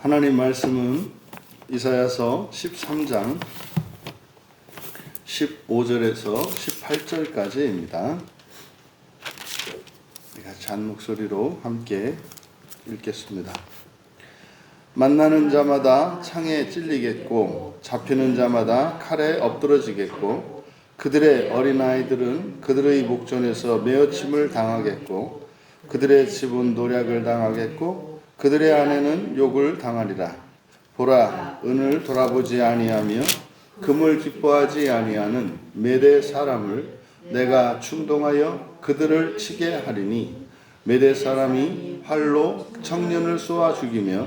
하나님 말씀은 이사야서 13장 15절에서 18절까지입니다. 같이 한 목소리로 함께 읽겠습니다. 만나는 자마다 창에 찔리겠고 잡히는 자마다 칼에 엎드러지겠고 그들의 어린아이들은 그들의 목전에서 메어침을 당하겠고 그들의 집은 노략을 당하겠고 그들의 아내는 욕을 당하리라. 보라, 은을 돌아보지 아니하며 금을 기뻐하지 아니하는 메대 사람을 내가 충동하여 그들을 치게 하리니 메대 사람이 활로 청년을 쏘아 죽이며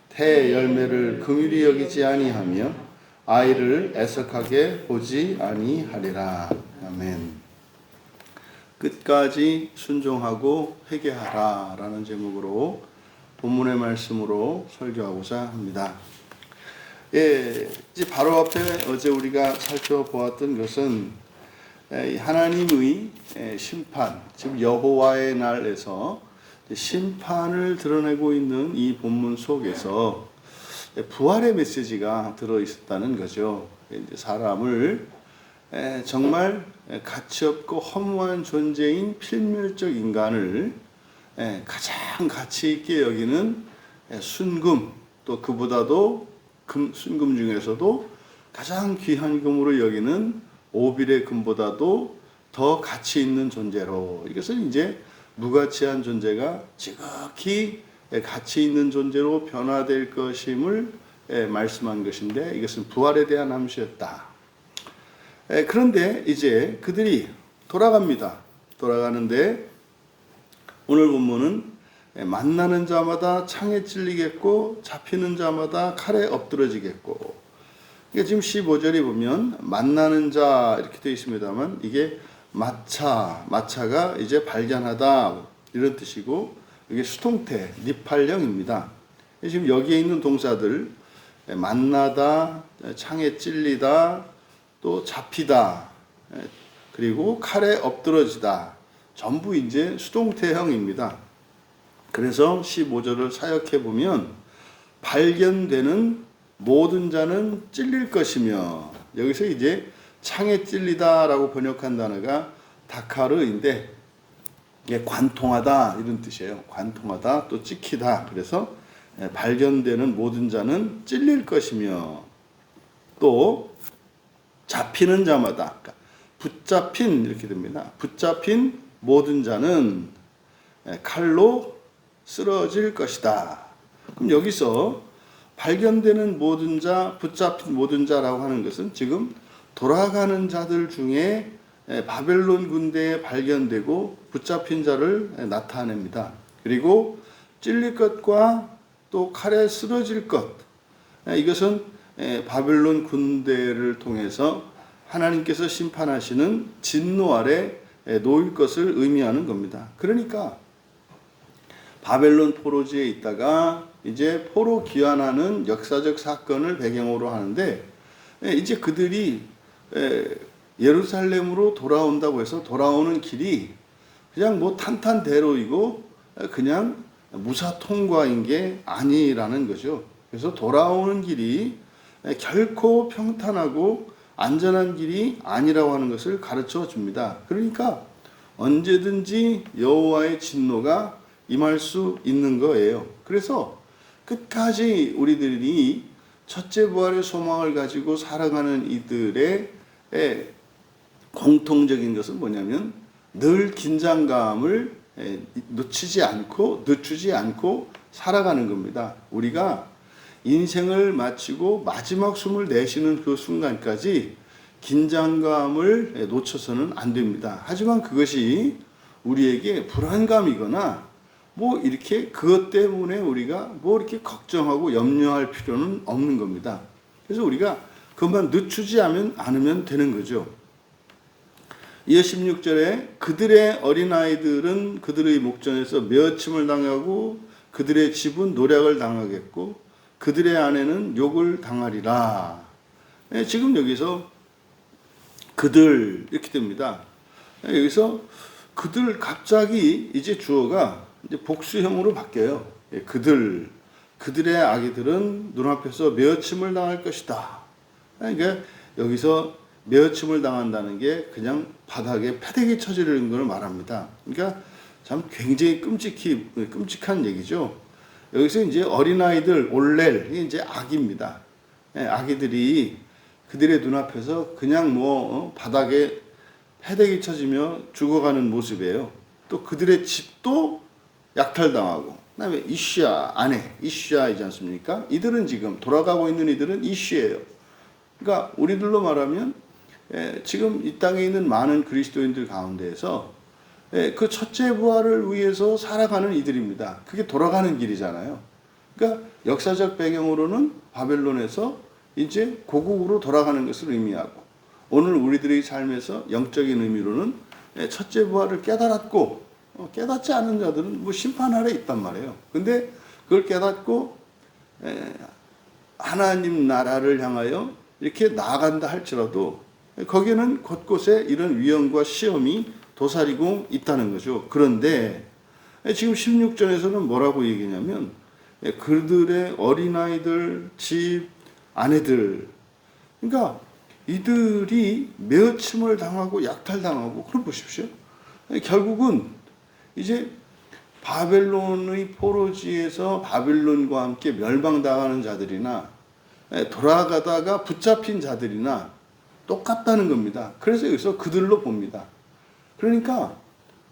태 열매를 긍휼히 여기지 아니하며 아이를 애석하게 보지 아니하리라. 아멘. 끝까지 순종하고 회개하라 라는 제목으로 본문의 말씀으로 설교하고자 합니다. 이제 바로 앞에 어제 우리가 살펴보았던 것은 하나님의 심판, 즉 여호와의 날에서 심판을 드러내고 있는 이 본문 속에서 부활의 메시지가 들어있었다는 거죠. 이제 사람을 정말 가치없고 허무한 존재인 필멸적 인간을 가장 가치 있게 여기는 순금, 또 그보다도 순금 중에서도 가장 귀한 금으로 여기는 오빌의 금보다도 더 가치 있는 존재로, 이것은 이제 무가치한 존재가 지극히 가치 있는 존재로 변화될 것임을 말씀한 것인데, 이것은 부활에 대한 암시였다. 그런데 이제 그들이 돌아갑니다. 돌아가는데 오늘 본문은 만나는 자마다 창에 찔리겠고 잡히는 자마다 칼에 엎드러지겠고, 이게 지금 15절에 보면 만나는 자 이렇게 되어 있습니다만, 이게 마차가 이제 발견하다 이런 뜻이고, 이게 수동태 니팔령입니다. 지금 여기에 있는 동사들 만나다, 창에 찔리다, 또 잡히다, 그리고 칼에 엎드러지다, 전부 이제 수동태형입니다. 그래서 15절을 사역해 보면 발견되는 모든 자는 찔릴 것이며, 여기서 이제 창에 찔리다라고 번역한 단어가 다카르인데, 이게 관통하다 이런 뜻이에요. 관통하다, 또 찍히다. 그래서 발견되는 모든 자는 찔릴 것이며, 또 잡히는 자마다, 그러니까 붙잡힌 이렇게 됩니다. 붙잡힌 모든 자는 칼로 쓰러질 것이다. 그럼 여기서 발견되는 모든 자, 붙잡힌 모든 자라고 하는 것은 지금 돌아가는 자들 중에 바벨론 군대에 발견되고 붙잡힌 자를 나타냅니다. 그리고 찔릴 것과 또 칼에 쓰러질 것, 이것은 바벨론 군대를 통해서 하나님께서 심판하시는 진노 아래 놓일 것을 의미하는 겁니다. 그러니까 바벨론 포로지에 있다가 이제 포로 귀환하는 역사적 사건을 배경으로 하는데, 이제 그들이 예루살렘으로 돌아온다고 해서 돌아오는 길이 그냥 뭐 탄탄대로이고 그냥 무사 통과인 게 아니라는 거죠. 그래서 돌아오는 길이 결코 평탄하고 안전한 길이 아니라고 하는 것을 가르쳐 줍니다. 그러니까 언제든지 여호와의 진노가 임할 수 있는 거예요. 그래서 끝까지 우리들이 첫째 부활의 소망을 가지고 살아가는 이들의 공통적인 것은 뭐냐면 늘 긴장감을 늦추지 않고 살아가는 겁니다. 우리가 인생을 마치고 마지막 숨을 내쉬는 그 순간까지 긴장감을 놓쳐서는 안 됩니다. 하지만 그것이 우리에게 불안감이거나 뭐 이렇게 그것 때문에 우리가 뭐 이렇게 걱정하고 염려할 필요는 없는 겁니다. 그래서 우리가 그것만 늦추지 않으면 되는 거죠. 이어 16절에 그들의 어린아이들은 그들의 목전에서 메어침을 당하고 그들의 집은 노략을 당하겠고 그들의 아내는 욕을 당하리라. 지금 여기서 그들 이렇게 됩니다. 여기서 그들 갑자기 이제 주어가 이제 복수형으로 바뀌어요. 그들 그들의 아기들은 눈앞에서 메어침을 당할 것이다. 그러니까 여기서 메어침을 당한다는 게 그냥 바닥에 패대기 쳐지는 걸 말합니다. 그러니까 참 굉장히 끔찍한 얘기죠. 여기서 이제 어린아이들, 올렐, 이제 아기입니다. 아기들이 그들의 눈앞에서 그냥 바닥에 패대기 쳐지며 죽어가는 모습이에요. 또 그들의 집도 약탈당하고, 그 다음에 이슈아, 아내, 이슈아이지 않습니까? 이들은 지금 돌아가고 있는 이들은 이슈예요. 그러니까 우리들로 말하면 지금 이 땅에 있는 많은 그리스도인들 가운데에서 그 첫째 부활을 위해서 살아가는 이들입니다. 그게 돌아가는 길이잖아요. 그러니까 역사적 배경으로는 바벨론에서 이제 고국으로 돌아가는 것을 의미하고, 오늘 우리들의 삶에서 영적인 의미로는 첫째 부활을 깨달았고, 깨닫지 않은 자들은 심판 아래 있단 말이에요. 근데 그걸 깨닫고 하나님 나라를 향하여 이렇게 나아간다 할지라도 거기에는 곳곳에 이런 위험과 시험이 도사리고 있다는 거죠. 그런데 지금 16절에서는 뭐라고 얘기냐면 그들의 어린아이들, 집, 아내들, 그러니까 이들이 메어침을 당하고 약탈당하고, 그럼 보십시오. 결국은 이제 바벨론의 포로지에서 바벨론과 함께 멸망당하는 자들이나 돌아가다가 붙잡힌 자들이나 똑같다는 겁니다. 그래서 여기서 그들로 봅니다. 그러니까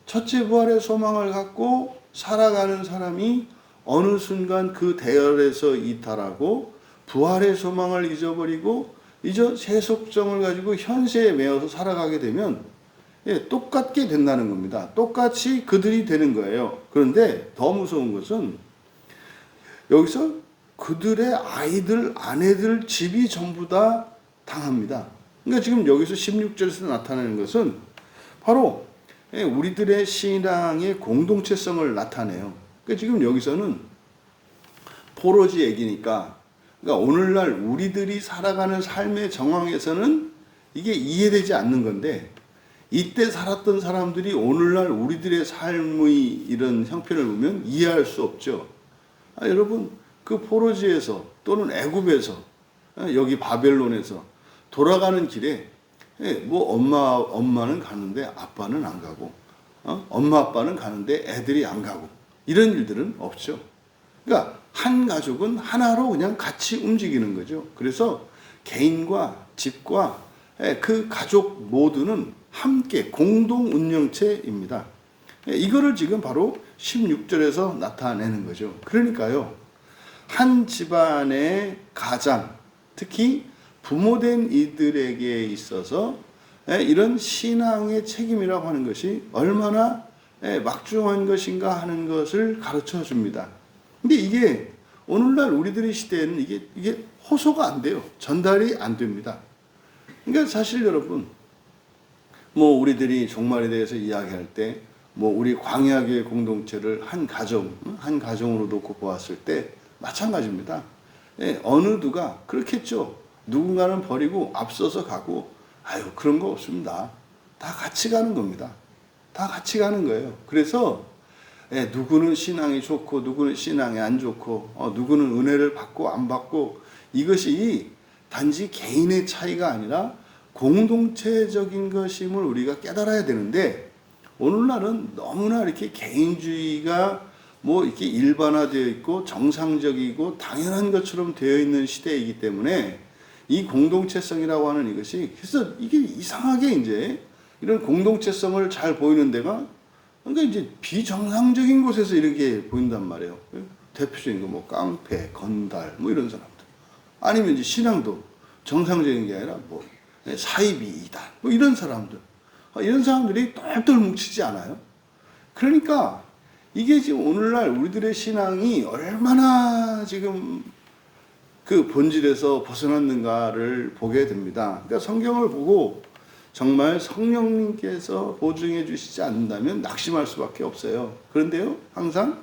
첫째 부활의 소망을 갖고 살아가는 사람이 어느 순간 그 대열에서 이탈하고 부활의 소망을 잊어버리고 이제 세속정을 가지고 현세에 매여서 살아가게 되면 똑같게 된다는 겁니다. 똑같이 그들이 되는 거예요. 그런데 더 무서운 것은 여기서 그들의 아이들, 아내들, 집이 전부 다 당합니다. 그러니까 지금 여기서 16절에서 나타내는 것은 바로 우리들의 신앙의 공동체성을 나타내요. 그러니까 지금 여기서는 포로지 얘기니까, 그러니까 오늘날 우리들이 살아가는 삶의 정황에서는 이게 이해되지 않는 건데, 이때 살았던 사람들이 오늘날 우리들의 삶의 이런 형편을 보면 이해할 수 없죠. 여러분, 그 포로지에서 또는 애굽에서 여기 바벨론에서 돌아가는 길에 엄마는 가는데 아빠는 안 가고, 엄마 아빠는 가는데 애들이 안 가고, 이런 일들은 없죠. 그러니까 한 가족은 하나로 그냥 같이 움직이는 거죠. 그래서 개인과 집과 그 가족 모두는 함께 공동 운영체입니다. 이거를 지금 바로 16절에서 나타내는 거죠. 그러니까요, 한 집안의 가장, 특히 부모된 이들에게 있어서 이런 신앙의 책임이라고 하는 것이 얼마나 막중한 것인가 하는 것을 가르쳐 줍니다. 근데 이게 오늘날 우리들의 시대에는 이게 호소가 안 돼요. 전달이 안 됩니다. 그러니까 사실 여러분, 우리들이 종말에 대해서 이야기할 때, 우리 광야교회 공동체를 한 가정으로 놓고 보았을 때 마찬가지입니다. 어느 누가 그렇겠죠. 누군가는 버리고 앞서서 가고, 그런 거 없습니다. 다 같이 가는 겁니다. 다 같이 가는 거예요. 그래서 누구는 신앙이 좋고 누구는 신앙이 안 좋고, 누구는 은혜를 받고 안 받고, 이것이 단지 개인의 차이가 아니라 공동체적인 것임을 우리가 깨달아야 되는데, 오늘날은 너무나 이렇게 개인주의가 이렇게 일반화되어 있고 정상적이고 당연한 것처럼 되어 있는 시대이기 때문에 이 공동체성이라고 하는 이것이, 그래서 이게 이상하게 이제 이런 공동체성을 잘 보이는 데가, 그러니까 이제 비정상적인 곳에서 이렇게 보인단 말이에요. 대표적인 거 깡패, 건달 이런 사람들, 아니면 이제 신앙도 정상적인 게 아니라 사이비, 이단 이런 사람들, 이런 사람들이 똘똘 뭉치지 않아요? 그러니까 이게 지금 오늘날 우리들의 신앙이 얼마나 지금 그 본질에서 벗어났는가를 보게 됩니다. 그러니까 성경을 보고 정말 성령님께서 보증해 주시지 않는다면 낙심할 수밖에 없어요. 그런데요, 항상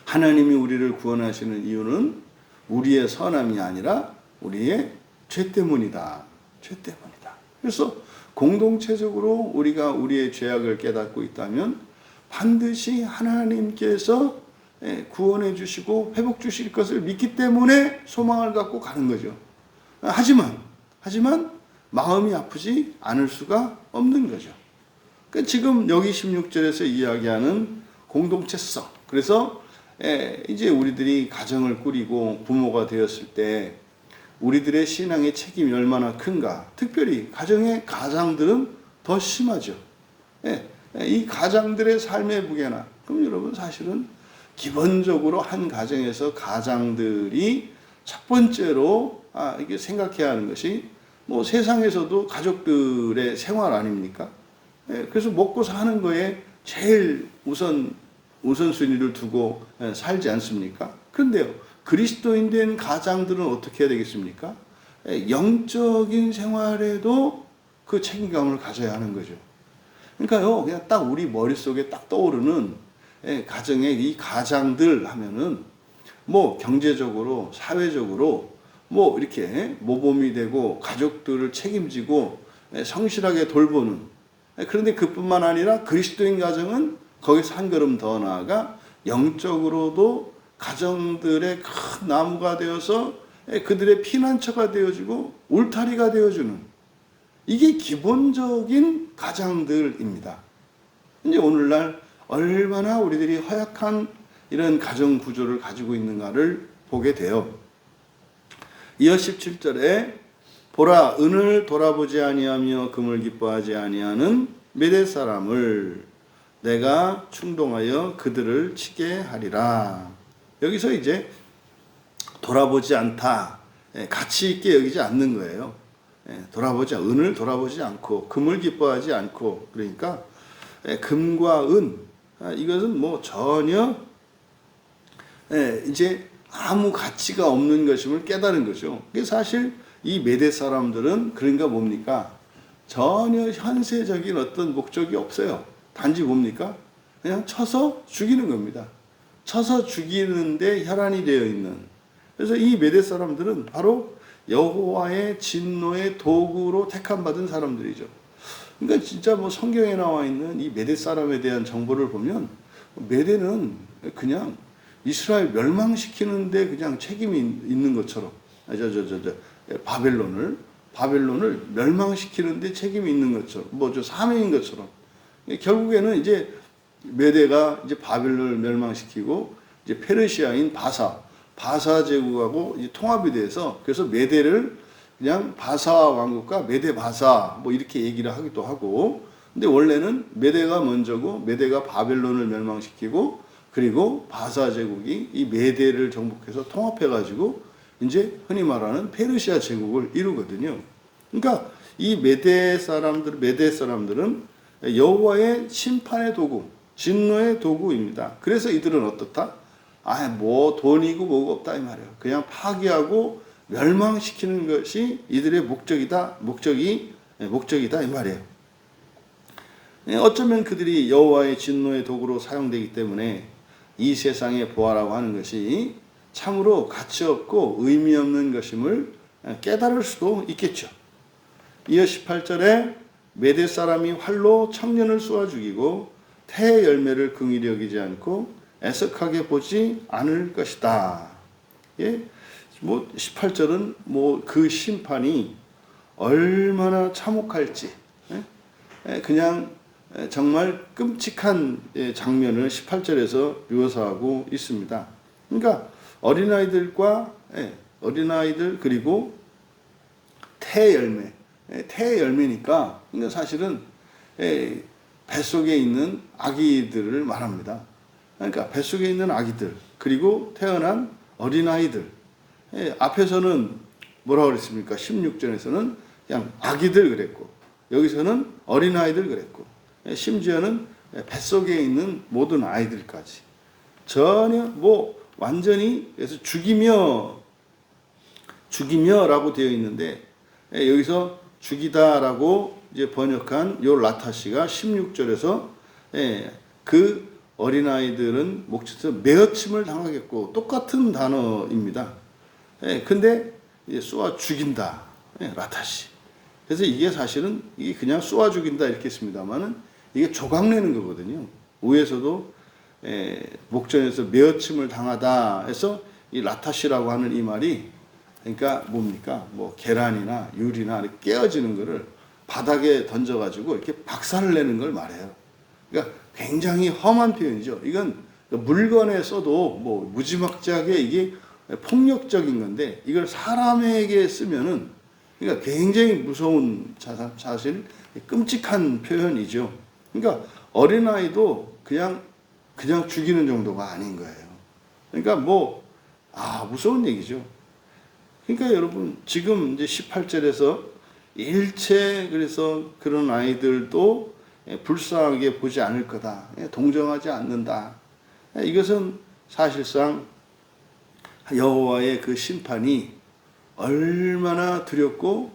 하나님이 우리를 구원하시는 이유는 우리의 선함이 아니라 우리의 죄 때문이다. 죄 때문이다. 그래서 공동체적으로 우리가 우리의 죄악을 깨닫고 있다면 반드시 하나님께서 구원해 주시고 회복 주실 것을 믿기 때문에 소망을 갖고 가는 거죠. 하지만 마음이 아프지 않을 수가 없는 거죠. 그러니까 지금 여기 16절에서 이야기하는 공동체성. 그래서 이제 우리들이 가정을 꾸리고 부모가 되었을 때 우리들의 신앙의 책임이 얼마나 큰가. 특별히 가장들은 더 심하죠. 이 가장들의 삶의 무게나. 그럼 여러분 사실은 기본적으로 한 가정에서 가장들이 첫 번째로 이게 생각해야 하는 것이 뭐 세상에서도 가족들의 생활 아닙니까? 그래서 먹고 사는 거에 제일 우선순위를 두고 살지 않습니까? 그런데요, 그리스도인 된 가장들은 어떻게 해야 되겠습니까? 영적인 생활에도 그 책임감을 가져야 하는 거죠. 그러니까요, 그냥 딱 우리 머릿속에 딱 떠오르는 가정의 이 가장들 하면은 뭐 경제적으로, 사회적으로 뭐 이렇게 모범이 되고 가족들을 책임지고 성실하게 돌보는. 그런데 그뿐만 아니라 그리스도인 가정은 거기서 한 걸음 더 나아가 영적으로도 가정들의 큰 나무가 되어서 그들의 피난처가 되어주고 울타리가 되어주는, 이게 기본적인 가장들입니다. 이제 오늘날 얼마나 우리들이 허약한 이런 가정 구조를 가지고 있는가를 보게 돼요. 이어 17절에 보라, 은을 돌아보지 아니하며 금을 기뻐하지 아니하는 메대 사람을 내가 충동하여 그들을 치게 하리라. 여기서 이제 돌아보지 않다, 가치 있게 여기지 않는 거예요. 은을 돌아보지 않고 금을 기뻐하지 않고, 그러니까 금과 은, 이것은 뭐 전혀 이제 아무 가치가 없는 것임을 깨달은 거죠. 사실 이 메대 사람들은 그러니까 뭡니까? 전혀 현세적인 어떤 목적이 없어요. 단지 뭡니까? 그냥 쳐서 죽이는 겁니다. 쳐서 죽이는데 혈안이 되어 있는. 그래서 이 메대 사람들은 바로 여호와의 진노의 도구로 택함받은 사람들이죠. 그러니까 진짜 뭐 성경에 나와 있는 이 메대 사람에 대한 정보를 보면 메대는 그냥 이스라엘 멸망시키는데 그냥 책임이 있는 것처럼, 바벨론을 멸망시키는데 책임이 있는 것처럼, 사명인 것처럼. 결국에는 이제 메대가 이제 바벨론을 멸망시키고 이제 페르시아인 바사 제국하고 이제 통합이 돼서, 그래서 메대를 그냥 바사 왕국과 메대 바사 뭐 이렇게 얘기를 하기도 하고, 근데 원래는 메대가 먼저고 메대가 바벨론을 멸망시키고, 그리고 바사 제국이 이 메대를 정복해서 통합해가지고 이제 흔히 말하는 페르시아 제국을 이루거든요. 그러니까 이 메대 사람들은 여호와의 심판의 도구, 진노의 도구입니다. 그래서 이들은 어떻다? 뭐 돈이고 뭐고 없다 이 말이에요. 그냥 파괴하고 멸망시키는 것이 이들의 목적이다 이 말이에요. 어쩌면 그들이 여호와의 진노의 도구로 사용되기 때문에 이 세상의 보아라고 하는 것이 참으로 가치 없고 의미 없는 것임을 깨달을 수도 있겠죠. 이어 18절에 메대 사람이 활로 청년을 쏘아 죽이고 태의 열매를 긍휼히 여기지 않고 애석하게 보지 않을 것이다. 뭐 18절은 뭐 그 심판이 얼마나 참혹할지, 그냥 정말 끔찍한 장면을 18절에서 묘사하고 있습니다. 그러니까 어린아이들 그리고 태의 열매니까, 그러니까 사실은 뱃속에 있는 아기들을 말합니다. 그러니까 뱃속에 있는 아기들 그리고 태어난 어린아이들, 앞에서는 뭐라고 그랬습니까? 16절에서는 그냥 아기들 그랬고, 여기서는 어린아이들 그랬고, 심지어는 뱃속에 있는 모든 아이들까지 전혀 뭐 완전히, 그래서 죽이며라고 되어 있는데, 여기서 죽이다라고 이제 번역한 요 라타시가 16절에서 그 어린아이들은 목젖에서 매어침을 당하겠고, 똑같은 단어입니다. 근데 쏘아 죽인다, 라타시. 그래서 이게 사실은 이게 그냥 쏘아 죽인다 이렇게 했습니다만은 이게 조각내는 거거든요. 위에서도 목전에서 메어침을 당하다 해서 이 라타시라고 하는 이 말이 그러니까 뭡니까? 뭐 계란이나 유리나 이렇게 깨어지는 거를 바닥에 던져가지고 이렇게 박살을 내는 걸 말해요. 그러니까 굉장히 험한 표현이죠. 이건 물건에 써도 뭐 무지막지하게 이게 폭력적인 건데 이걸 사람에게 쓰면은 그러니까 굉장히 무서운 사실 끔찍한 표현이죠. 그러니까 어린아이도 그냥 죽이는 정도가 아닌 거예요. 그러니까 무서운 얘기죠. 그러니까 여러분 지금 이제 18절에서 일체 그래서 그런 아이들도 불쌍하게 보지 않을 거다. 동정하지 않는다. 이것은 사실상 여호와의 그 심판이 얼마나 두렵고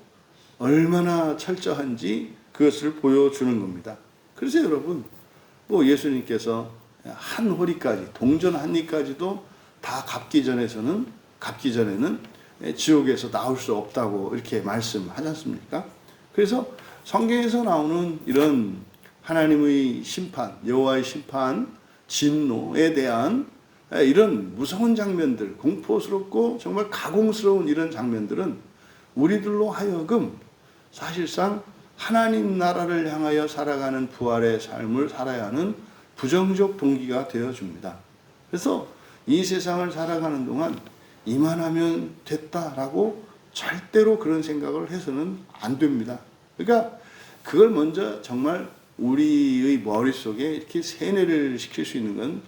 얼마나 철저한지 그것을 보여주는 겁니다. 그래서 여러분 예수님께서 한 호리까지 동전 한 입까지도 다 갚기 전에는 지옥에서 나올 수 없다고 이렇게 말씀하지 않습니까? 그래서 성경에서 나오는 이런 하나님의 심판, 여호와의 심판, 진노에 대한 이런 무서운 장면들, 공포스럽고 정말 가공스러운 이런 장면들은 우리들로 하여금 사실상 하나님 나라를 향하여 살아가는 부활의 삶을 살아야 하는 부정적 동기가 되어줍니다. 그래서 이 세상을 살아가는 동안 이만하면 됐다라고 절대로 그런 생각을 해서는 안 됩니다. 그러니까 그걸 먼저 정말 우리의 머릿속에 이렇게 세뇌를 시킬 수 있는 건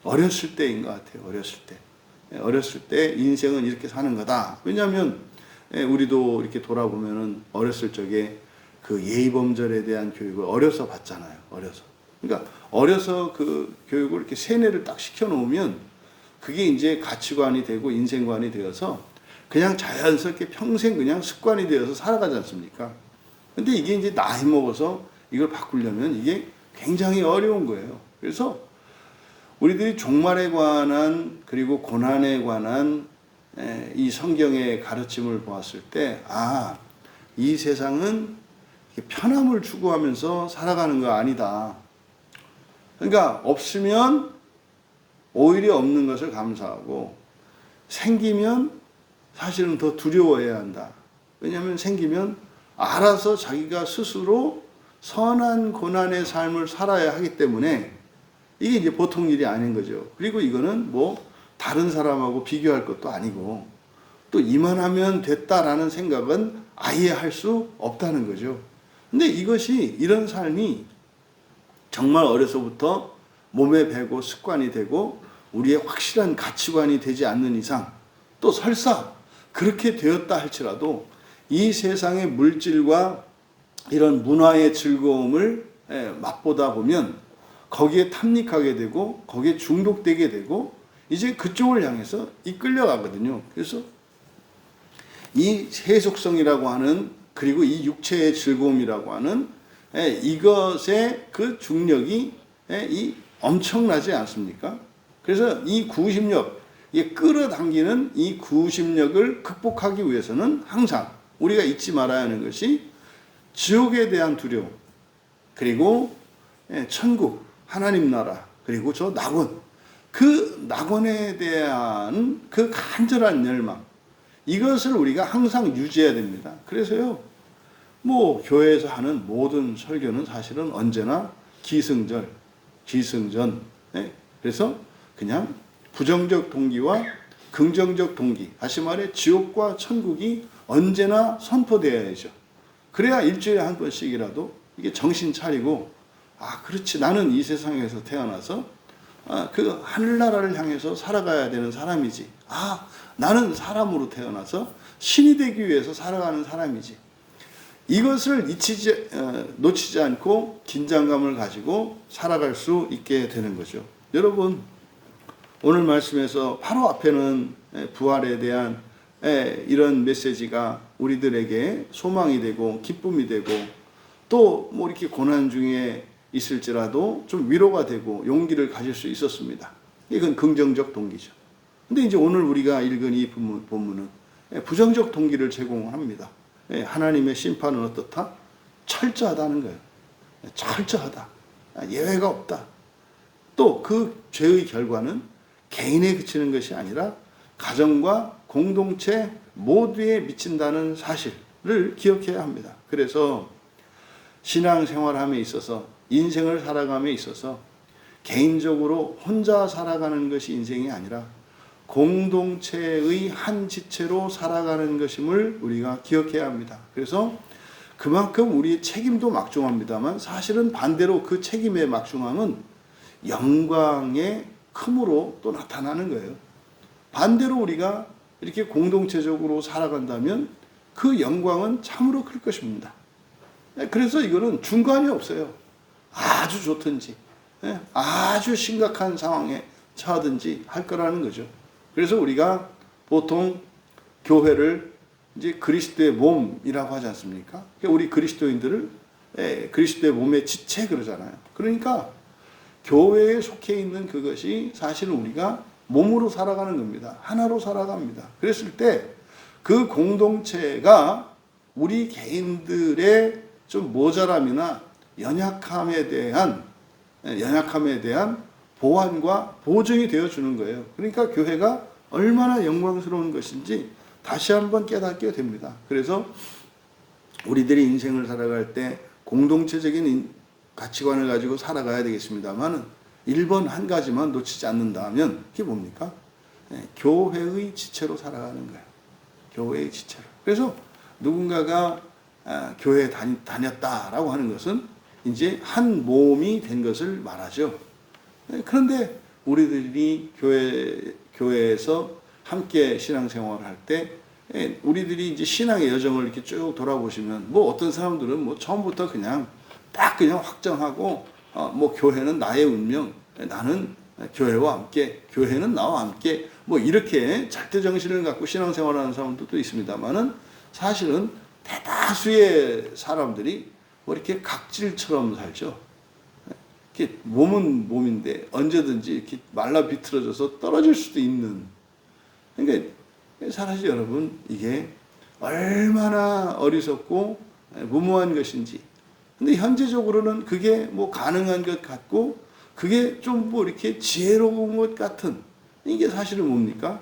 어렸을 때인 것 같아요. 어렸을 때 인생은 이렇게 사는 거다. 왜냐하면 우리도 이렇게 돌아보면은 어렸을 적에 그 예의범절에 대한 교육을 어려서 받잖아요. 그러니까 어려서 그 교육을 이렇게 세뇌를 딱 시켜놓으면 그게 이제 가치관이 되고 인생관이 되어서 그냥 자연스럽게 평생 그냥 습관이 되어서 살아가지 않습니까? 근데 이게 이제 나이 먹어서 이걸 바꾸려면 이게 굉장히 어려운 거예요. 그래서 우리들이 종말에 관한 그리고 고난에 관한 이 성경의 가르침을 보았을 때 이 세상은 편함을 추구하면서 살아가는 거 아니다. 그러니까 없으면 오히려 없는 것을 감사하고 생기면 사실은 더 두려워해야 한다. 왜냐하면 생기면 알아서 자기가 스스로 선한 고난의 삶을 살아야 하기 때문에 이게 이제 보통 일이 아닌 거죠. 그리고 이거는 다른 사람하고 비교할 것도 아니고 또 이만하면 됐다라는 생각은 아예 할 수 없다는 거죠. 근데 이런 삶이 정말 어려서부터 몸에 배고 습관이 되고 우리의 확실한 가치관이 되지 않는 이상 또 설사 그렇게 되었다 할지라도 이 세상의 물질과 이런 문화의 즐거움을 맛보다 보면 거기에 탐닉하게 되고 거기에 중독되게 되고 이제 그쪽을 향해서 이끌려가거든요. 그래서 이 세속성이라고 하는 그리고 이 육체의 즐거움이라고 하는 이것의 그 중력이 엄청나지 않습니까? 그래서 이 구심력, 끌어당기는 이 구심력을 극복하기 위해서는 항상 우리가 잊지 말아야 하는 것이 지옥에 대한 두려움, 그리고 천국, 하나님 나라, 그리고 저 낙원, 그 낙원에 대한 그 간절한 열망, 이것을 우리가 항상 유지해야 됩니다. 그래서요, 교회에서 하는 모든 설교는 사실은 언제나 기승전, 그래서 그냥 부정적 동기와 긍정적 동기, 다시 말해 지옥과 천국이 언제나 선포되어야죠. 그래야 일주일에 한 번씩이라도 이게 정신 차리고 그렇지, 나는 이 세상에서 태어나서 그 하늘나라를 향해서 살아가야 되는 사람이지. 나는 사람으로 태어나서 신이 되기 위해서 살아가는 사람이지. 이것을 놓치지 않고 긴장감을 가지고 살아갈 수 있게 되는 거죠. 여러분, 오늘 말씀에서 바로 앞에는 부활에 대한 이런 메시지가 우리들에게 소망이 되고 기쁨이 되고 또 이렇게 고난 중에 있을지라도 좀 위로가 되고 용기를 가질 수 있었습니다. 이건 긍정적 동기죠. 근데 이제 오늘 우리가 읽은 이 본문은 부정적 동기를 제공합니다. 하나님의 심판은 어떻다? 철저하다는 거예요. 철저하다. 예외가 없다. 또 그 죄의 결과는 개인에 그치는 것이 아니라 가정과 공동체 모두에 미친다는 사실을 기억해야 합니다. 그래서 신앙생활함에 있어서, 인생을 살아감에 있어서 개인적으로 혼자 살아가는 것이 인생이 아니라 공동체의 한 지체로 살아가는 것임을 우리가 기억해야 합니다. 그래서 그만큼 우리의 책임도 막중합니다만, 사실은 반대로 그 책임의 막중함은 영광의 큼으로 또 나타나는 거예요. 반대로 우리가 이렇게 공동체적으로 살아간다면 그 영광은 참으로 클 것입니다. 그래서 이거는 중간이 없어요. 아주 좋든지 아주 심각한 상황에 처하든지 할 거라는 거죠. 그래서 우리가 보통 교회를 이제 그리스도의 몸이라고 하지 않습니까? 우리 그리스도인들을 그리스도의 몸의 지체 그러잖아요. 그러니까 교회에 속해 있는 그것이 사실은 우리가 몸으로 살아가는 겁니다. 하나로 살아갑니다. 그랬을 때 그 공동체가 우리 개인들의 좀 모자람이나 연약함에 대한 보완과 보증이 되어주는 거예요. 그러니까 교회가 얼마나 영광스러운 것인지 다시 한번 깨닫게 됩니다. 그래서 우리들이 인생을 살아갈 때 공동체적인 가치관을 가지고 살아가야 되겠습니다만 1번 한 가지만 놓치지 않는다면 그게 뭡니까? 교회의 지체로 살아가는 거예요. 교회의 지체로. 그래서 누군가가 교회에 다녔다라고 하는 것은 이제 한 몸이 된 것을 말하죠. 그런데 우리들이 교회에서 함께 신앙생활을 할 때 우리들이 이제 신앙의 여정을 이렇게 쭉 돌아보시면 뭐 어떤 사람들은 뭐 처음부터 그냥 확정하고 뭐 교회는 나의 운명, 나는 교회와 함께, 교회는 나와 함께 뭐 이렇게 절대 정신을 갖고 신앙생활하는 사람들도 있습니다만은 사실은 대다수의 사람들이 뭐 이렇게 각질처럼 살죠. 이렇게 몸은 몸인데 언제든지 이렇게 말라 비틀어져서 떨어질 수도 있는. 그러니까 사실 여러분 이게 얼마나 어리석고 무모한 것인지. 근데 현재적으로는 그게 뭐 가능한 것 같고 그게 좀 뭐 이렇게 지혜로운 것 같은, 이게 사실은 뭡니까?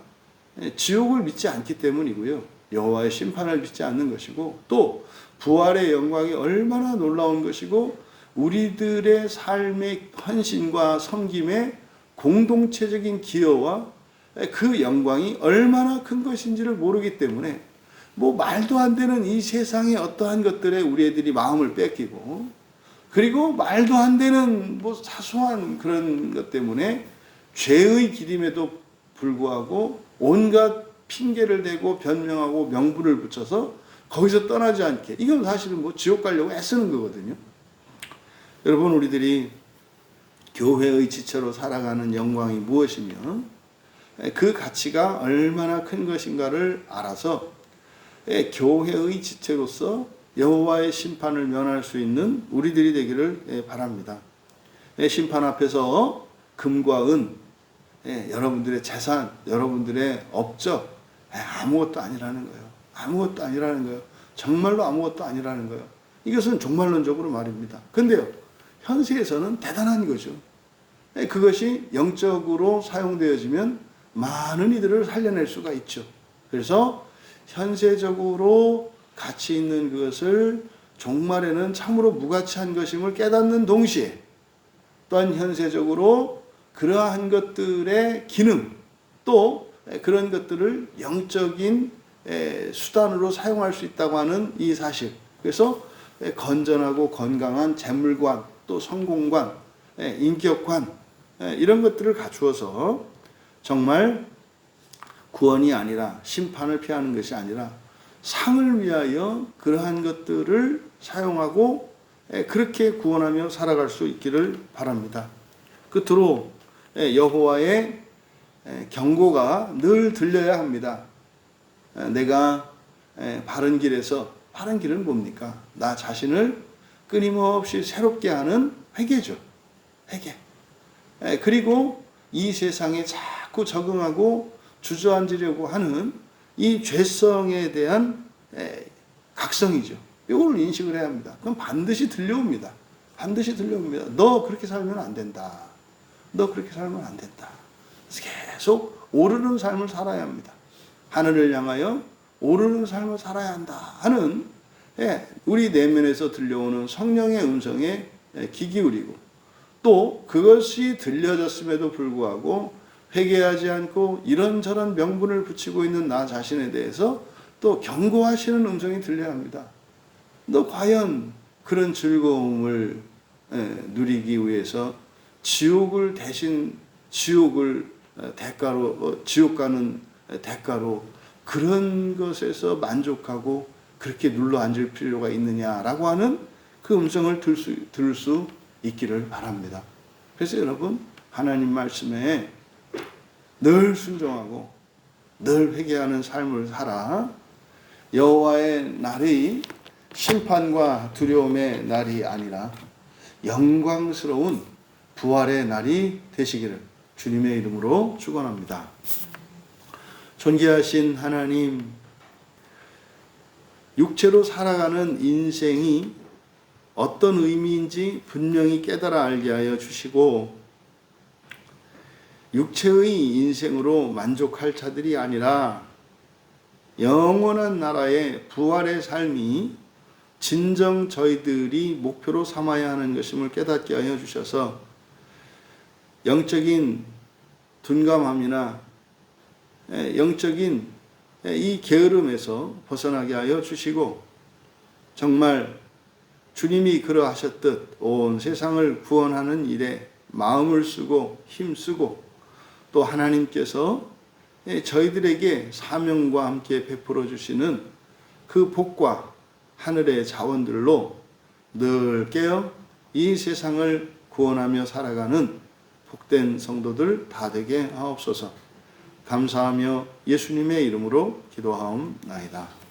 지옥을 믿지 않기 때문이고요. 여호와의 심판을 믿지 않는 것이고, 또 부활의 영광이 얼마나 놀라운 것이고 우리들의 삶의 헌신과 섬김의 공동체적인 기여와 그 영광이 얼마나 큰 것인지를 모르기 때문에 뭐 말도 안 되는 이 세상의 어떠한 것들에 우리 애들이 마음을 뺏기고, 그리고 말도 안 되는 뭐 사소한 그런 것 때문에 죄의 기림에도 불구하고 온갖 핑계를 대고 변명하고 명분을 붙여서 거기서 떠나지 않게, 이건 사실은 뭐 지옥 가려고 애쓰는 거거든요. 여러분, 우리들이 교회의 지체로 살아가는 영광이 무엇이며 그 가치가 얼마나 큰 것인가를 알아서 교회의 지체로서 여호와의 심판을 면할 수 있는 우리들이 되기를 바랍니다. 심판 앞에서 금과 은, 여러분들의 재산, 여러분들의 업적 아무것도 아니라는 거예요. 아무것도 아니라는 거예요. 정말로 아무것도 아니라는 거예요. 이것은 종말론적으로 말입니다. 근데요, 현세에서는 대단한 거죠. 그것이 영적으로 사용되어지면 많은 이들을 살려낼 수가 있죠. 그래서 현세적으로 가치 있는 그것을 종말에는 참으로 무가치한 것임을 깨닫는 동시에 또한 현세적으로 그러한 것들의 기능, 또 그런 것들을 영적인 수단으로 사용할 수 있다고 하는 이 사실. 그래서 건전하고 건강한 재물관, 또 성공관, 인격관, 이런 것들을 갖추어서 정말 구원이 아니라 심판을 피하는 것이 아니라 상을 위하여 그러한 것들을 사용하고 그렇게 구원하며 살아갈 수 있기를 바랍니다. 끝으로 여호와의 경고가 늘 들려야 합니다. 내가 바른 길에서, 바른 길은 뭡니까? 나 자신을 끊임없이 새롭게 하는 회개죠. 회개. 그리고 이 세상에 자꾸 적응하고 주저앉으려고 하는 이 죄성에 대한 각성이죠. 이걸 인식을 해야 합니다. 그럼 반드시 들려옵니다. 반드시 들려옵니다. 너 그렇게 살면 안 된다. 너 그렇게 살면 안 된다. 그래서 계속 오르는 삶을 살아야 합니다. 하늘을 향하여 오르는 삶을 살아야 한다 하는 우리 내면에서 들려오는 성령의 음성에 귀 기울이고, 또 그것이 들려졌음에도 불구하고 회개하지 않고 이런저런 명분을 붙이고 있는 나 자신에 대해서 또 경고하시는 음성이 들려야 합니다. 너 과연 그런 즐거움을 누리기 위해서 지옥을 대가로, 지옥 가는 대가로 그런 것에서 만족하고 그렇게 눌러 앉을 필요가 있느냐라고 하는 그 음성을 들을 수 있기를 바랍니다. 그래서 여러분, 하나님 말씀에 늘 순종하고 늘 회개하는 삶을 살아 여호와의 날이 심판과 두려움의 날이 아니라 영광스러운 부활의 날이 되시기를 주님의 이름으로 축원합니다. 존귀하신 하나님, 육체로 살아가는 인생이 어떤 의미인지 분명히 깨달아 알게 하여 주시고, 육체의 인생으로 만족할 자들이 아니라 영원한 나라의 부활의 삶이 진정 저희들이 목표로 삼아야 하는 것임을 깨닫게 하여 주셔서 영적인 둔감함이나 영적인 이 게으름에서 벗어나게 하여 주시고, 정말 주님이 그러하셨듯 온 세상을 구원하는 일에 마음을 쓰고 힘쓰고, 또 하나님께서 저희들에게 사명과 함께 베풀어 주시는 그 복과 하늘의 자원들로 늘 깨어 이 세상을 구원하며 살아가는 복된 성도들 다 되게 하옵소서. 감사하며 예수님의 이름으로 기도하옵나이다.